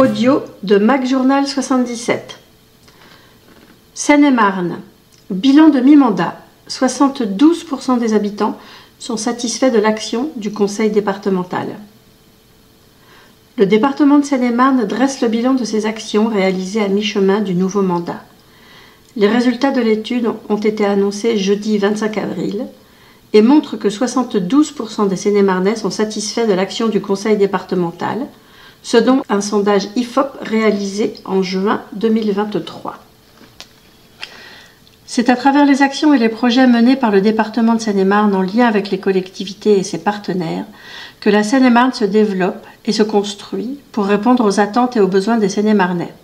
Audio de MacJournal 77. Seine-et-Marne. Bilan de mi-mandat. 72% des habitants sont satisfaits de l'action du conseil départemental. Le département de Seine-et-Marne dresse le bilan de ses actions réalisées à mi-chemin du nouveau mandat. Les résultats de l'étude ont été annoncés jeudi 25 avril et montrent que 72% des Seine-et-Marnais sont satisfaits de l'action du conseil départemental, ce dont un sondage IFOP réalisé en juin 2023. C'est à travers les actions et les projets menés par le département de Seine-et-Marne en lien avec les collectivités et ses partenaires que la Seine-et-Marne se développe et se construit pour répondre aux attentes et aux besoins des Seine-et-Marnais.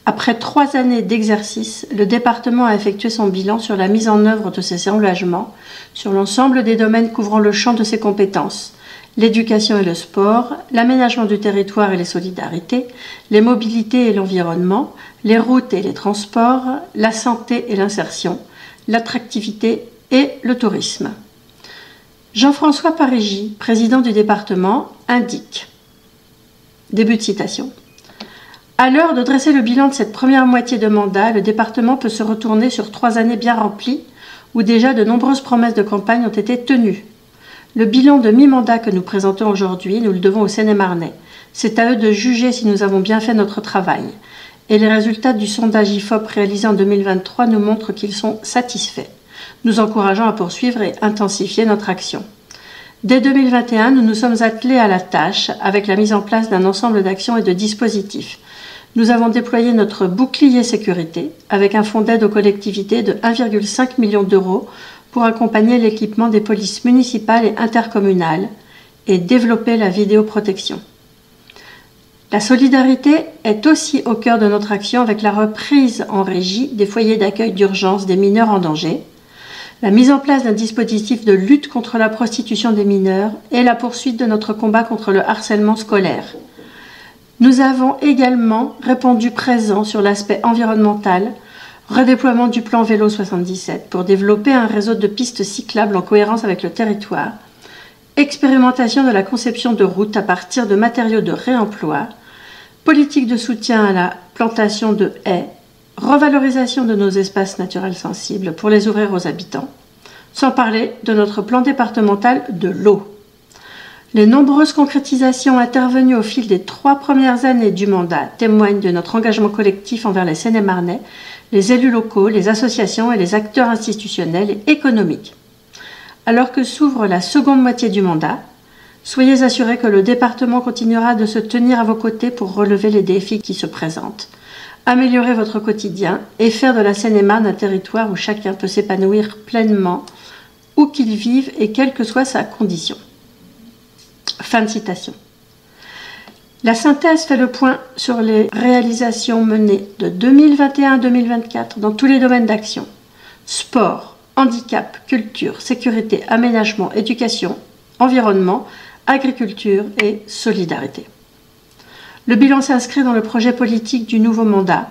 Après 3 années d'exercice, le département a effectué son bilan sur la mise en œuvre de ses engagements sur l'ensemble des domaines couvrant le champ de ses compétences: l'éducation et le sport, l'aménagement du territoire et les solidarités, les mobilités et l'environnement, les routes et les transports, la santé et l'insertion, l'attractivité et le tourisme. Jean-François Parégy, président du département, indique, début de citation, « À l'heure de dresser le bilan de cette première moitié de mandat, le département peut se retourner sur 3 années bien remplies où déjà de nombreuses promesses de campagne ont été tenues. Le bilan de mi-mandat que nous présentons aujourd'hui, nous le devons aux Seine-et-Marnais. C'est à eux de juger si nous avons bien fait notre travail. Et les résultats du sondage IFOP réalisé en 2023 nous montrent qu'ils sont satisfaits, nous encourageant à poursuivre et intensifier notre action. Dès 2021, nous nous sommes attelés à la tâche avec la mise en place d'un ensemble d'actions et de dispositifs. Nous avons déployé notre bouclier sécurité avec un fonds d'aide aux collectivités de 1,5 million d'euros pour accompagner l'équipement des polices municipales et intercommunales et développer la vidéoprotection. La solidarité est aussi au cœur de notre action avec la reprise en régie des foyers d'accueil d'urgence des mineurs en danger, la mise en place d'un dispositif de lutte contre la prostitution des mineurs et la poursuite de notre combat contre le harcèlement scolaire. Nous avons également répondu présent sur l'aspect environnemental, redéploiement du plan Vélo 77 pour développer un réseau de pistes cyclables en cohérence avec le territoire, expérimentation de la conception de routes à partir de matériaux de réemploi, politique de soutien à la plantation de haies, revalorisation de nos espaces naturels sensibles pour les ouvrir aux habitants, sans parler de notre plan départemental de l'eau. Les nombreuses concrétisations intervenues au fil des 3 premières années du mandat témoignent de notre engagement collectif envers les Seine-et-Marnais, les élus locaux, les associations et les acteurs institutionnels et économiques. Alors que s'ouvre la seconde moitié du mandat, soyez assurés que le département continuera de se tenir à vos côtés pour relever les défis qui se présentent, améliorer votre quotidien et faire de la Seine-et-Marne un territoire où chacun peut s'épanouir pleinement, où qu'il vive et quelle que soit sa condition. » Fin de citation. La synthèse fait le point sur les réalisations menées de 2021 à 2024 dans tous les domaines d'action: sport, handicap, culture, sécurité, aménagement, éducation, environnement, agriculture et solidarité. Le bilan s'inscrit dans le projet politique du nouveau mandat.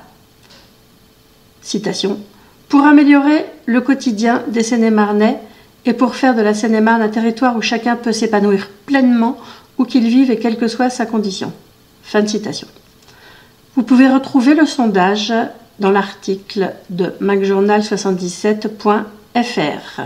Citation. Pour améliorer le quotidien des Seine-et-Marnais et pour faire de la Seine-et-Marne un territoire où chacun peut s'épanouir pleinement, où qu'il vive et quelle que soit sa condition. Fin de citation. Vous pouvez retrouver le sondage dans l'article de macjournal77.fr.